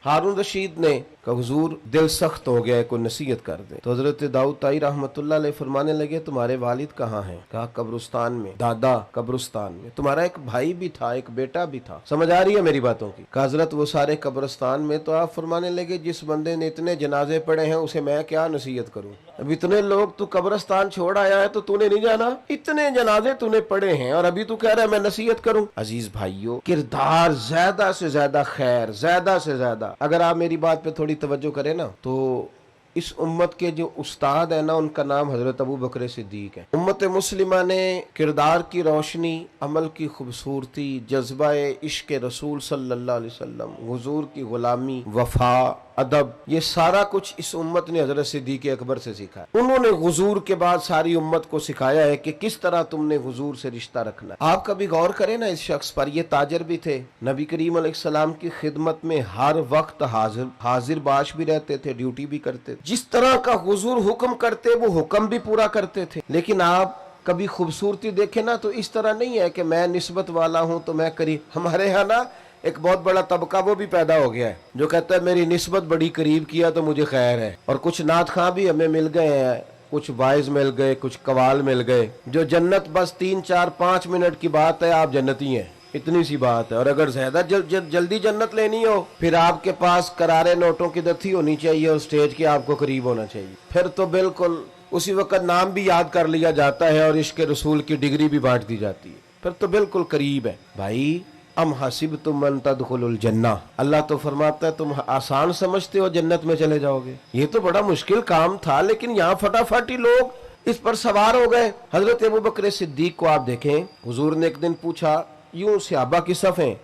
हारून रशीद ने कहा हुजूर दिल सख्त हो गया है, कोई नसीहत कर दे। तो हजरत दाऊद ताई रहमतुल्लाह अलैह फरमाने लगे तुम्हारे वालिद कहाँ हैं? कहा कब्रिस्तान में। दादा कब्रिस्तान में। तुम्हारा एक भाई भी था, एक बेटा भी था। समझ आ रही है मेरी बातों की? कहा हजरत वो सारे कब्रिस्तान में। तो आप फरमाने लगे जिस बंदे ने इतने जनाजे पड़े हैं उसे मैं क्या नसीहत करूं? अब इतने लोग तू कब्रिस्तान छोड़ आया है तो तूने नहीं जाना? इतने जनाजे तूने पड़े हैं और अभी तू कह रहा है मैं नसीहत करूं? अजीज भाइयों, किरदार ज्यादा से ज्यादा खैर, ज्यादा से ज्यादा अगर आप मेरी बात पे थोड़ी तवज्जो करें ना, तो इस उम्मत के जो उस्ताद है ना, उनका नाम हजरत अबू बकर सिद्दीक है। उम्मत मुस्लिमा ने किरदार की रोशनी, अमल की खूबसूरती, जज्बा इश्क रसूल सल्लल्लाहु अलैहि वसल्लम, हुजूर की गुलामी, वफा, अदब, ये सारा कुछ इस उम्मत ने हजरत सिद्दीक अकबर से सीखा है। उन्होंने हुजूर के बाद सारी उम्मत को सिखाया है कि किस तरह तुमने हुजूर से रिश्ता रखना है। आप कभी गौर करें ना इस शख्स पर, ये ताजर भी थे, नबी करीम अलैहिस्सलाम की खिदमत में हर वक्त हाजिर बाश भी रहते थे, ड्यूटी भी करते थे। जिस तरह का हुजूर हुक्म करते वो हुक्म भी पूरा करते थे। लेकिन आप कभी खूबसूरती देखे ना तो इस तरह नहीं है कि मैं निस्बत वाला हूं तो मैं करीब। हमारे यहाँ ना एक बहुत बड़ा तबका वो भी पैदा हो गया है जो कहता है मेरी निस्बत बड़ी करीब किया तो मुझे खैर है। और कुछ नात खां भी हमें मिल गए हैं, कुछ वाइज मिल गए, कुछ कवाल मिल गए, जो जन्नत बस 3 4 5 मिनट की बात है, आप जन्नती हैं, इतनी सी बात है। और अगर ज्यादा जल्दी जन्नत लेनी हो फिर आपके पास करारे नोटों की दथी होनी चाहिए और स्टेज के आपको करीब होना चाहिए। फिर तो बिल्कुल उसी वक्त नाम भी याद कर लिया जाता है और इश्क रसूल की डिग्री भी बांट दी जाती है, फिर तो बिल्कुल करीब है। भाई अम हसिबतुम अन तदखुलुल जन्ना, अल्लाह तो फरमाता है तुम आसान समझते हो जन्नत में चले जाओगे? ये तो बड़ा मुश्किल काम था, लेकिन यहाँ फटाफट ही लोग इस पर सवार हो गए। हजरत अबू बकर सिद्दीक को आप देखें, हुजूर ने एक दिन पूछा, यूं सहाबा की सफ़ें,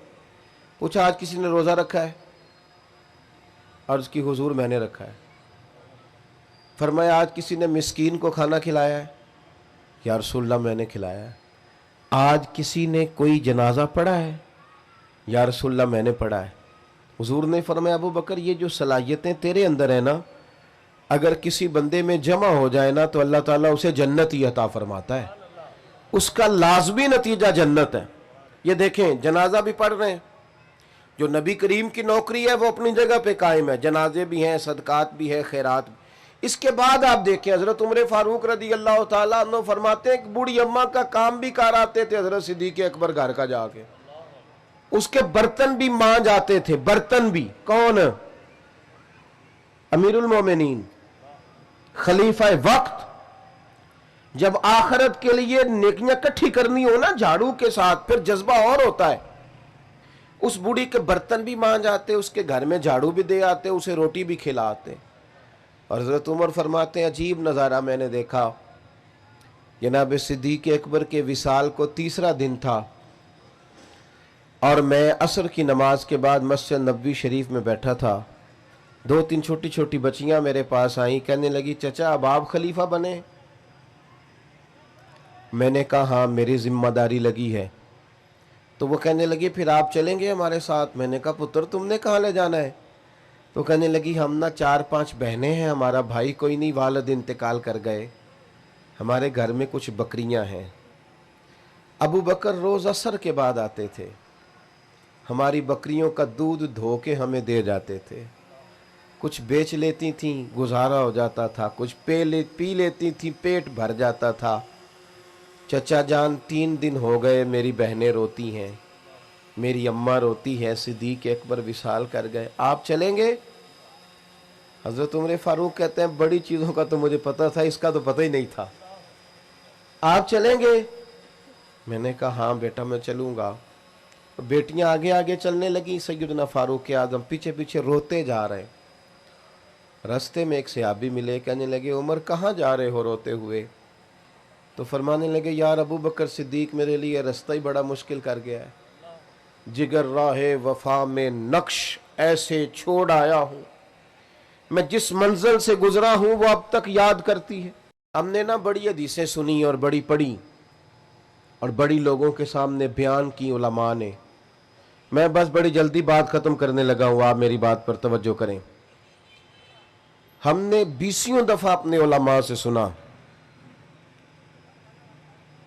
पूछा आज किसी ने रोजा रखा है? अर्ज की हुजूर मैंने रखा है। फरमाया आज किसी ने मिस्कीन को खाना खिलाया है? या रसूलल्लाह मैंने खिलाया है। आज किसी ने कोई जनाजा पढ़ा है? या रसूलल्लाह मैंने पढ़ा है। हुजूर ने फरमाया अबू बकर ये जो सलाहियतें तेरे अंदर है ना, अगर किसी बंदे में जमा हो जाए ना तो अल्लाह ताला उसे जन्नत ही अता फरमाता है, उसका लाजमी नतीजा जन्नत है। ये देखें जनाजा भी पढ़ रहे हैं, जो नबी करीम की नौकरी है वो अपनी जगह पे कायम है, जनाजे भी हैं, सदकात भी है, खैरात भी। इसके बाद आप देखें हजरत उमर फारूक रदी अल्लाह ताला अन्हु फरमाते हैं बूढ़ी अम्मा का काम भी कर आते थे हजरत सिद्दीक अकबर घर का जाके, उसके बर्तन भी मांज आते थे, बर्तन भी। कौन? अमीरुल मोमिनीन, खलीफा वक्त। जब आखिरत के लिए नेकियां इकट्ठी करनी हो ना झाड़ू के साथ, फिर जज्बा और होता है। उस बूढ़ी के बर्तन भी मांज आते, उसके घर में झाड़ू भी दे आते, उसे रोटी भी खिलाते। और हजरत उमर फरमाते हैं अजीब नज़ारा मैंने देखा, जनाब सिद्दीक अकबर के विसाल को तीसरा दिन था और मैं असर की नमाज के बाद मस्जिद नबवी शरीफ में बैठा था। 2-3 छोटी छोटी बच्चियां मेरे पास आई, कहने लगी चचा अब आप खलीफा बने? मैंने कहा हाँ मेरी जिम्मेदारी लगी है। तो वो कहने लगी फिर आप चलेंगे हमारे साथ? मैंने कहा पुत्र तुमने कहाँ ले जाना है? तो कहने लगी हम ना 4-5 बहनें हैं, हमारा भाई कोई नहीं, वालिद इंतकाल कर गए, हमारे घर में कुछ बकरियां हैं। अबू बकर रोज़ असर के बाद आते थे, हमारी बकरियों का दूध धो के हमें दे जाते थे, कुछ बेच लेती थीं गुजारा हो जाता था, कुछ पी लेती थी पेट भर जाता था। चचा जान 3 दिन हो गए मेरी बहनें रोती हैं, मेरी अम्मा रोती है, सिद्दीक अकबर विसाल कर गए, आप चलेंगे? हजरत उमर फारूक कहते हैं बड़ी चीज़ों का तो मुझे पता था, इसका तो पता ही नहीं था, आप चलेंगे? मैंने कहा हाँ बेटा मैं चलूँगा। बेटियां आगे आगे चलने लगी, सैयदना फारूक आज़म पीछे पीछे रोते जा रहे। रास्ते में एक सहाबी मिले, कहने लगे उमर कहाँ जा रहे हो रोते हुए? तो फरमाने लगे यार अबू बकर सिद्दीक मेरे लिए रास्ता ही बड़ा मुश्किल कर गया है, जिगर राहे वफा में नक्श ऐसे छोड़ आया हूँ, मैं जिस मंजिल से गुजरा हूँ वो अब तक याद करती है। हमने ना बड़ी हदीसें सुनी और बड़ी पढ़ी और बड़ी लोगों के सामने बयान की उलमा ने। मैं बस बड़ी जल्दी बात खत्म करने लगा हूँ, आप मेरी बात पर तवज्जो करें। हमने 20 दफा अपने उलमा से सुना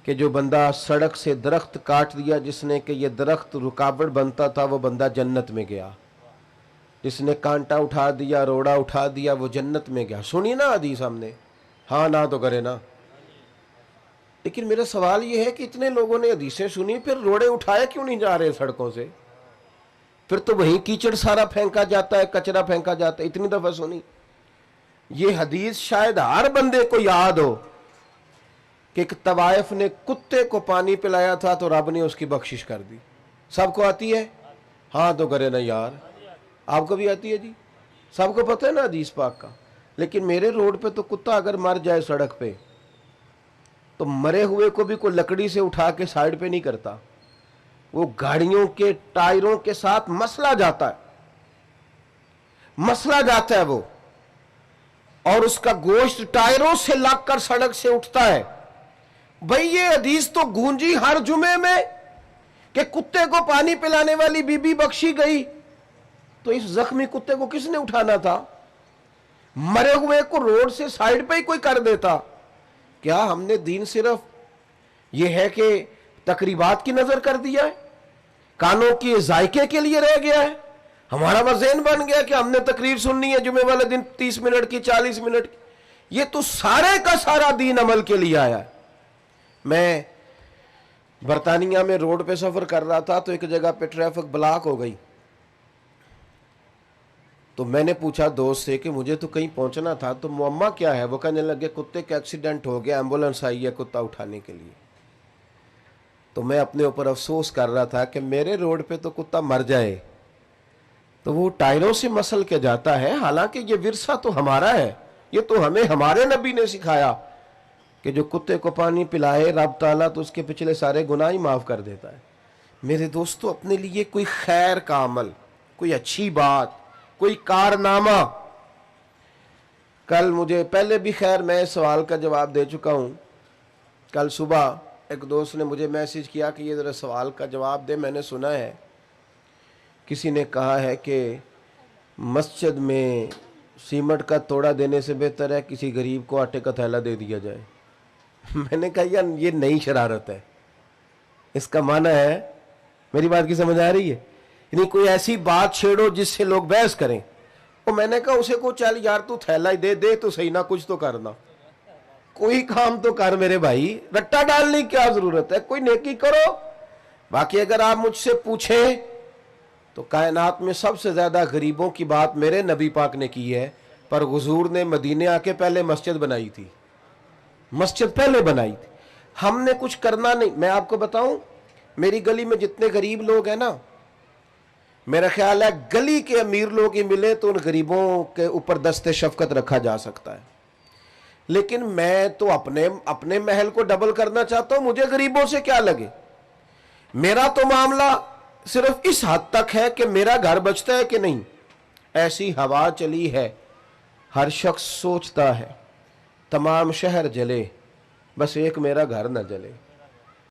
कि जो बंदा सड़क से दरख्त काट दिया जिसने कि ये दरख्त रुकावट बनता था, वो बंदा जन्नत में गया। जिसने कांटा उठा दिया, रोड़ा उठा दिया, वो जन्नत में गया। सुनी ना हदीस हमने? हाँ ना तो करे ना। लेकिन मेरा सवाल ये है कि इतने लोगों ने हदीसें सुनी, फिर रोड़े उठाए क्यों नहीं जा रहे सड़कों से? फिर तो वहीं कीचड़ सारा फेंका जाता है, कचरा फेंका जाता है। इतनी दफा सुनी ये हदीस, शायद हर बंदे को याद हो कि एक तवाइफ ने कुत्ते को पानी पिलाया था तो रब ने उसकी बख्शिश कर दी। सबको आती है? हाँ तो करे ना यार। आपको भी आती है जी? सबको पता है ना हदीस पाक का। लेकिन मेरे रोड पे तो कुत्ता अगर मर जाए सड़क पे, तो मरे हुए को भी कोई लकड़ी से उठा के साइड पे नहीं करता, वो गाड़ियों के टायरों के साथ मसला जाता है, मसला जाता है वो, और उसका गोश्त टायरों से लगकर सड़क से उठता है। भाई ये हदीस तो गूंजी हर जुमे में कि कुत्ते को पानी पिलाने वाली बीबी बख्शी गई, तो इस जख्मी कुत्ते को किसने उठाना था? मरे हुए को रोड से साइड पे ही कोई कर देता। क्या हमने दीन सिर्फ ये है कि तकरीबात की नजर कर दिया है, कानों की जायके के लिए रह गया है? हमारा वज़न बन गया कि हमने तकरीर सुननी है जुमे वाले दिन 30 मिनट की, 40 मिनट की। ये तो सारे का सारा दीन अमल के लिए आया है। मैं बरतानिया में रोड पे सफर कर रहा था तो एक जगह पे ट्रैफिक ब्लॉक हो गई। तो मैंने पूछा दोस्त से कि मुझे तो कहीं पहुंचना था, तो मुअम्मा क्या है? वो कहने लगे कुत्ते का एक्सीडेंट हो गया, एम्बुलेंस आई है कुत्ता उठाने के लिए। तो मैं अपने ऊपर अफसोस कर रहा था कि मेरे रोड पे तो कुत्ता मर जाए तो वो टायरों से मसल के जाता है। हालांकि ये विरसा तो हमारा है, ये तो हमें हमारे नबी ने सिखाया कि जो कुत्ते को पानी पिलाए रब ताला तो उसके पिछले सारे गुनाह ही माफ कर देता है। मेरे दोस्तों, अपने लिए कोई खैर का अमल, कोई अच्छी बात, कोई कारनामा। कल मुझे, पहले भी खैर मैं इस सवाल का जवाब दे चुका हूं। कल सुबह एक दोस्त ने मुझे मैसेज किया कि ये जरा सवाल का जवाब दे, मैंने सुना है किसी ने कहा है कि मस्जिद में सीमेंट का तोड़ा देने से बेहतर है किसी गरीब को आटे का थैला दे दिया जाए। मैंने कहा यार ये नई शरारत है, इसका माना है, मेरी बात की समझ आ रही है? यानी कोई ऐसी बात छेड़ो जिससे लोग बहस करें। तो मैंने कहा उसे को चल यार तू थैला ही दे तो सही ना, कुछ तो करना, कोई काम तो कर मेरे भाई, रट्टा डालने की क्या जरूरत है? कोई नेकी करो। बाकी अगर आप मुझसे पूछें तो कायनात में सबसे ज्यादा गरीबों की बात मेरे नबी पाक ने की है, पर हुजूर ने मदीने आके पहले मस्जिद बनाई थी, मस्जिद पहले बनाई थी। हमने कुछ करना नहीं। मैं आपको बताऊं, मेरी गली में जितने गरीब लोग हैं ना, मेरा ख्याल है गली के अमीर लोग ही मिले तो उन गरीबों के ऊपर दस्ते शफकत रखा जा सकता है। लेकिन मैं तो अपने महल को डबल करना चाहता हूं, मुझे गरीबों से क्या लगे। मेरा तो मामला सिर्फ इस हद तक है कि मेरा घर बचता है कि नहीं। ऐसी हवा चली है, हर शख्स सोचता है तमाम शहर जले, बस एक मेरा घर न जले।